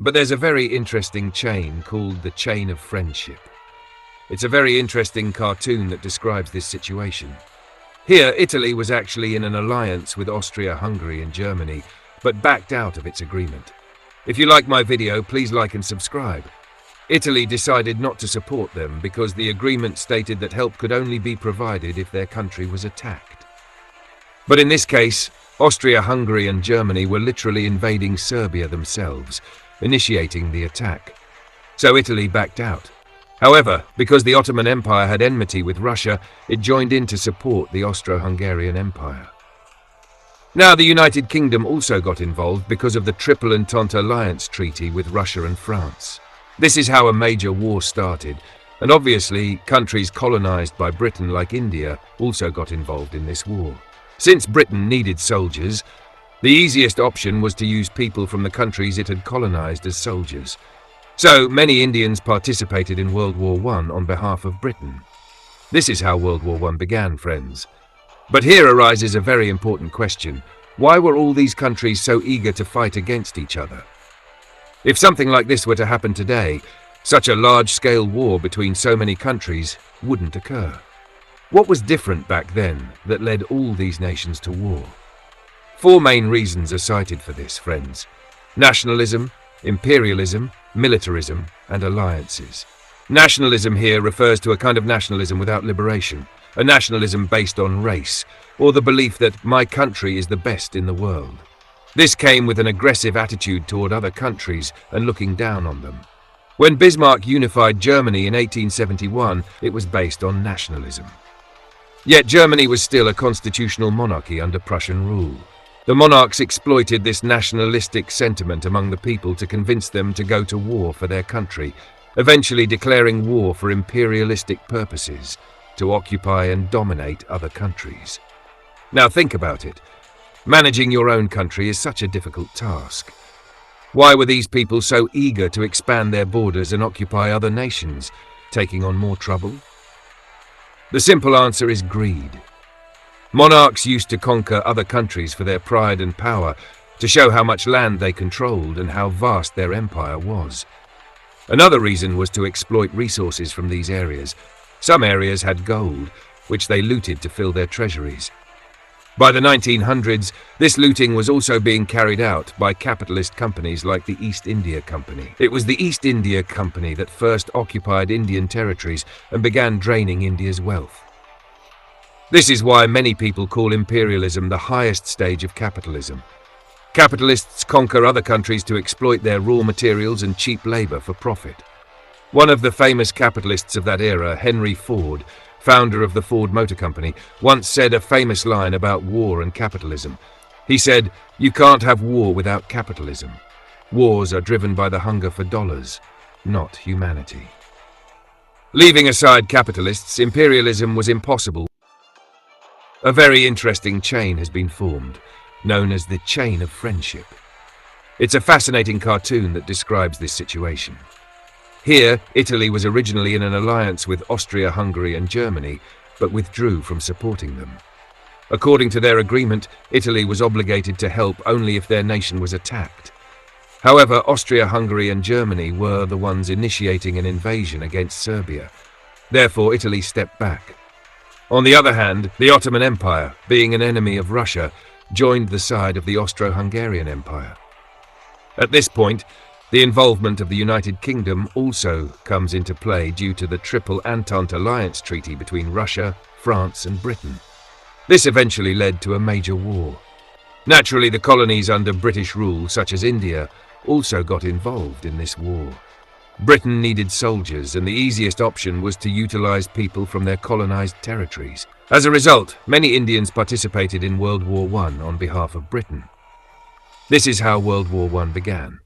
But there's a very interesting chain called the Chain of Friendship. It's a very interesting cartoon that describes this situation. Here, Italy was actually in an alliance with Austria-Hungary and Germany, but backed out of its agreement. If you like my video, please like and subscribe. Italy decided not to support them because the agreement stated that help could only be provided if their country was attacked. But in this case, Austria-Hungary and Germany were literally invading Serbia themselves, initiating the attack. So Italy backed out. However, because the Ottoman Empire had enmity with Russia, it joined in to support the Austro-Hungarian Empire. Now, the United Kingdom also got involved because of the Triple Entente Alliance Treaty with Russia and France. This is how a major war started, and obviously, countries colonized by Britain like India also got involved in this war. Since Britain needed soldiers, the easiest option was to use people from the countries it had colonized as soldiers. So, many Indians participated in World War I on behalf of Britain. This is how World War I began, friends. But here arises a very important question. Why were all these countries so eager to fight against each other? If something like this were to happen today, such a large-scale war between so many countries wouldn't occur. What was different back then that led all these nations to war? 4 main reasons are cited for this, friends. Nationalism, imperialism, militarism, and alliances. Nationalism here refers to a kind of nationalism without liberation, a nationalism based on race, or the belief that my country is the best in the world. This came with an aggressive attitude toward other countries and looking down on them. When Bismarck unified Germany in 1871, it was based on nationalism. Yet Germany was still a constitutional monarchy under Prussian rule. The monarchs exploited this nationalistic sentiment among the people to convince them to go to war for their country, eventually declaring war for imperialistic purposes, to occupy and dominate other countries. Now think about it. Managing your own country is such a difficult task. Why were these people so eager to expand their borders and occupy other nations, taking on more trouble? The simple answer is greed. Monarchs used to conquer other countries for their pride and power, to show how much land they controlled and how vast their empire was. Another reason was to exploit resources from these areas. Some areas had gold, which they looted to fill their treasuries. By the 1900s, this looting was also being carried out by capitalist companies like the East India Company. It was the East India Company that first occupied Indian territories and began draining India's wealth. This is why many people call imperialism the highest stage of capitalism. Capitalists conquer other countries to exploit their raw materials and cheap labor for profit. One of the famous capitalists of that era, Henry Ford, founder of the Ford Motor Company, once said a famous line about war and capitalism. He said, "You can't have war without capitalism. Wars are driven by the hunger for dollars, not humanity." Leaving aside capitalists, imperialism was impossible. A very interesting chain has been formed, known as the Chain of Friendship. It's a fascinating cartoon that describes this situation. Here, Italy was originally in an alliance with Austria-Hungary and Germany, but withdrew from supporting them. According to their agreement, Italy was obligated to help only if their nation was attacked. However, Austria-Hungary and Germany were the ones initiating an invasion against Serbia. Therefore, Italy stepped back. On the other hand, the Ottoman Empire, being an enemy of Russia, joined the side of the Austro-Hungarian Empire. At this point, the involvement of the United Kingdom also comes into play due to the Triple Entente Alliance Treaty between Russia, France and Britain. This eventually led to a major war. Naturally, the colonies under British rule, such as India, also got involved in this war. Britain needed soldiers, and the easiest option was to utilize people from their colonized territories. As a result, many Indians participated in World War I on behalf of Britain. This is how World War I began.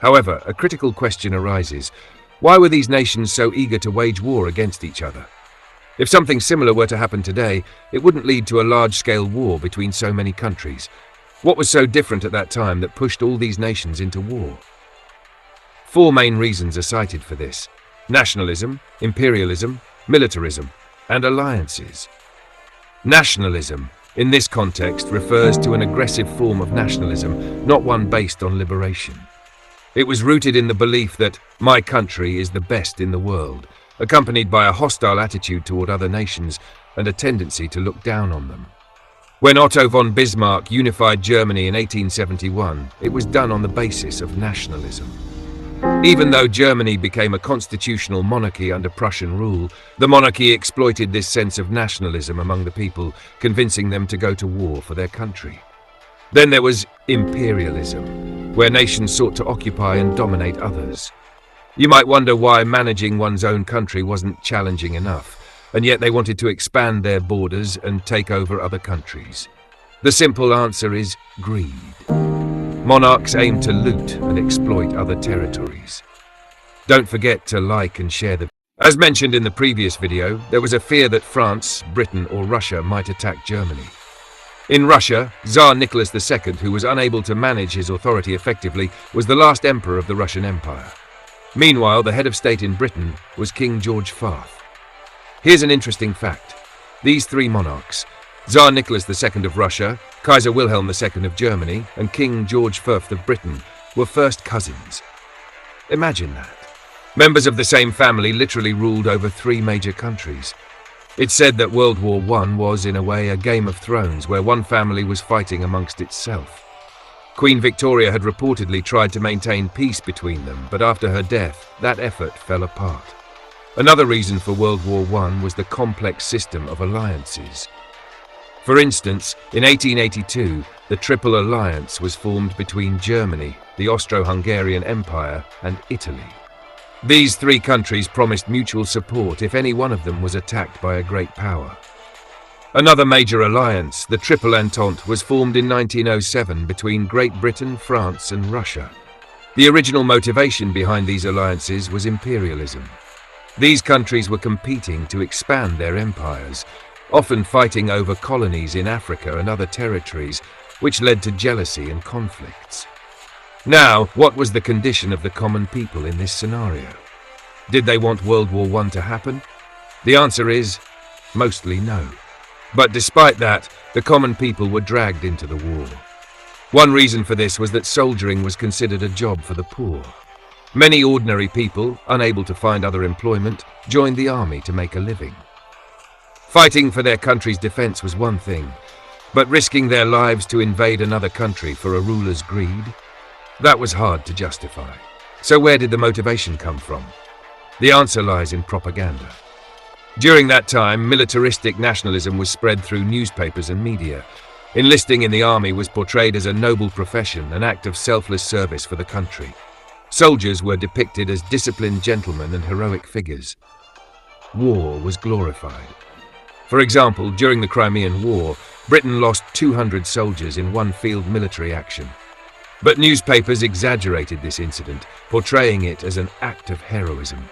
However, a critical question arises. Why were these nations so eager to wage war against each other? If something similar were to happen today, it wouldn't lead to a large-scale war between so many countries. What was so different at that time that pushed all these nations into war? 4 main reasons are cited for this: nationalism, imperialism, militarism, and alliances. Nationalism, in this context, refers to an aggressive form of nationalism, not one based on liberation. It was rooted in the belief that my country is the best in the world, accompanied by a hostile attitude toward other nations and a tendency to look down on them. When Otto von Bismarck unified Germany in 1871, it was done on the basis of nationalism. Even though Germany became a constitutional monarchy under Prussian rule, the monarchy exploited this sense of nationalism among the people, convincing them to go to war for their country. Then there was imperialism, where nations sought to occupy and dominate others. You might wonder why managing one's own country wasn't challenging enough, and yet they wanted to expand their borders and take over other countries. The simple answer is greed. Monarchs aim to loot and exploit other territories. Don't forget to like and share the... As mentioned in the previous video, there was a fear that France, Britain or Russia might attack Germany. In Russia, Tsar Nicholas II, who was unable to manage his authority effectively, was the last emperor of the Russian Empire. Meanwhile, the head of state in Britain was King George IV. Here's an interesting fact. These three monarchs, Tsar Nicholas II of Russia, Kaiser Wilhelm II of Germany, and King George V of Britain, were first cousins. Imagine that. Members of the same family literally ruled over three major countries. It's said that World War I was, in a way, a Game of Thrones where one family was fighting amongst itself. Queen Victoria had reportedly tried to maintain peace between them, but after her death, that effort fell apart. Another reason for World War I was the complex system of alliances. For instance, in 1882, the Triple Alliance was formed between Germany, the Austro-Hungarian Empire, and Italy. These three countries promised mutual support if any one of them was attacked by a great power. Another major alliance, the Triple Entente, was formed in 1907 between Great Britain, France, and Russia. The original motivation behind these alliances was imperialism. These countries were competing to expand their empires, often fighting over colonies in Africa and other territories, which led to jealousy and conflicts. Now, what was the condition of the common people in this scenario? Did they want World War I to happen? The answer is mostly no. But despite that, the common people were dragged into the war. One reason for this was that soldiering was considered a job for the poor. Many ordinary people, unable to find other employment, joined the army to make a living. Fighting for their country's defense was one thing, but risking their lives to invade another country for a ruler's greed? That was hard to justify. So where did the motivation come from? The answer lies in propaganda. During that time, militaristic nationalism was spread through newspapers and media. Enlisting in the army was portrayed as a noble profession, an act of selfless service for the country. Soldiers were depicted as disciplined gentlemen and heroic figures. War was glorified. For example, during the Crimean War, Britain lost 200 soldiers in one field military action. But newspapers exaggerated this incident, portraying it as an act of heroism.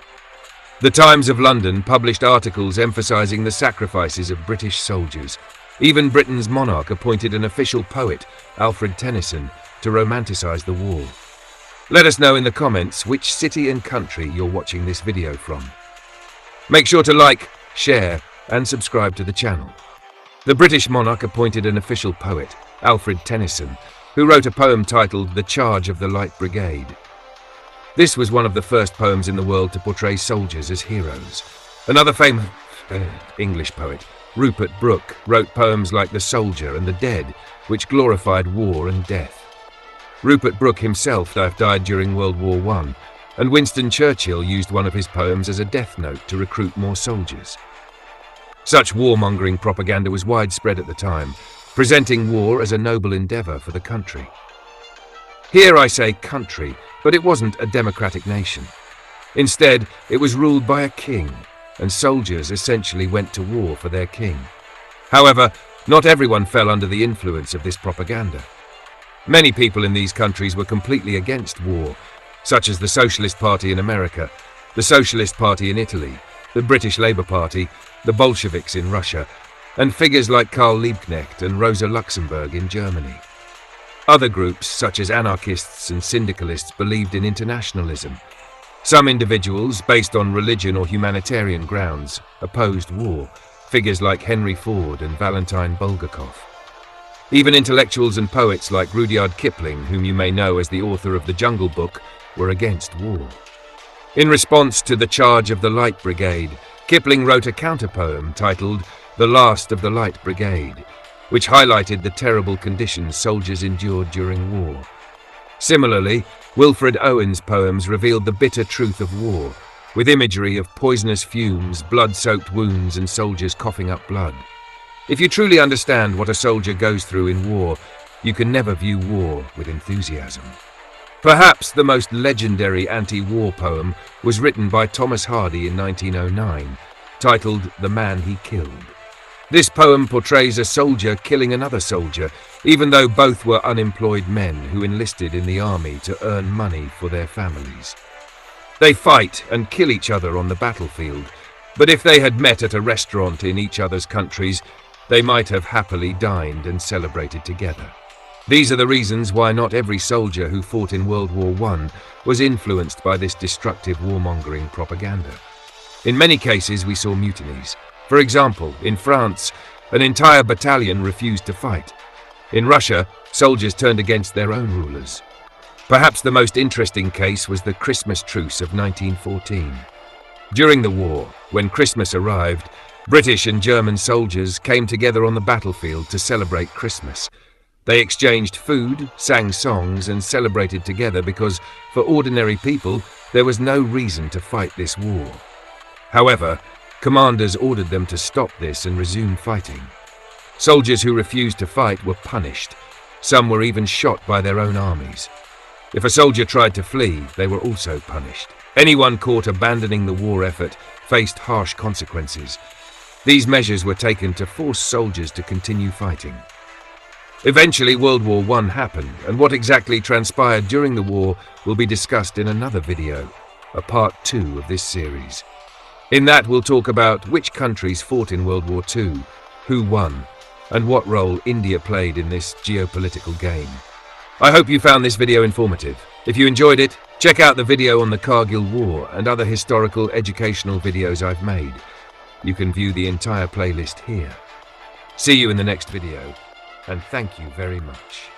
The Times of London published articles emphasizing the sacrifices of British soldiers. Even Britain's monarch appointed an official poet, Alfred Tennyson, to romanticize the war. Let us know in the comments which city and country you're watching this video from. Make sure to like, share, and subscribe to the channel. The British monarch appointed an official poet, Alfred Tennyson, who wrote a poem titled The Charge of the Light Brigade. This was one of the first poems in the world to portray soldiers as heroes. Another famous English poet, Rupert Brooke, wrote poems like The Soldier and The Dead, which glorified war and death. Rupert Brooke himself died during World War I, and Winston Churchill used one of his poems as a death note to recruit more soldiers. Such warmongering propaganda was widespread at the time, presenting war as a noble endeavor for the country. Here I say country, but it wasn't a democratic nation. Instead, it was ruled by a king, and soldiers essentially went to war for their king. However, not everyone fell under the influence of this propaganda. Many people in these countries were completely against war, such as the Socialist Party in America, the Socialist Party in Italy, the British Labour Party, the Bolsheviks in Russia, and figures like Karl Liebknecht and Rosa Luxemburg in Germany. Other groups, such as anarchists and syndicalists, believed in internationalism. Some individuals, based on religion or humanitarian grounds, opposed war, figures like Henry Ford and Valentin Bulgakov. Even intellectuals and poets like Rudyard Kipling, whom you may know as the author of The Jungle Book, were against war. In response to the charge of the Light Brigade, Kipling wrote a counterpoem titled "The Last of the Light Brigade," which highlighted the terrible conditions soldiers endured during war. Similarly, Wilfred Owen's poems revealed the bitter truth of war, with imagery of poisonous fumes, blood-soaked wounds, and soldiers coughing up blood. If you truly understand what a soldier goes through in war, you can never view war with enthusiasm. Perhaps the most legendary anti-war poem was written by Thomas Hardy in 1909, titled "The Man He Killed." This poem portrays a soldier killing another soldier, even though both were unemployed men who enlisted in the army to earn money for their families. They fight and kill each other on the battlefield, but if they had met at a restaurant in each other's countries, they might have happily dined and celebrated together. These are the reasons why not every soldier who fought in World War I was influenced by this destructive warmongering propaganda. In many cases, we saw mutinies. For example, in France, an entire battalion refused to fight. In Russia, soldiers turned against their own rulers. Perhaps the most interesting case was the Christmas Truce of 1914. During the war, when Christmas arrived, British and German soldiers came together on the battlefield to celebrate Christmas. They exchanged food, sang songs, and celebrated together because, for ordinary people, there was no reason to fight this war. However, commanders ordered them to stop this and resume fighting. Soldiers who refused to fight were punished. Some were even shot by their own armies. If a soldier tried to flee, they were also punished. Anyone caught abandoning the war effort faced harsh consequences. These measures were taken to force soldiers to continue fighting. Eventually, World War I happened, and what exactly transpired during the war will be discussed in another video, a part 2 of this series. In that, we'll talk about which countries fought in World War II, who won, and what role India played in this geopolitical game. I hope you found this video informative. If you enjoyed it, check out the video on the Kargil War and other historical educational videos I've made. You can view the entire playlist here. See you in the next video, and thank you very much.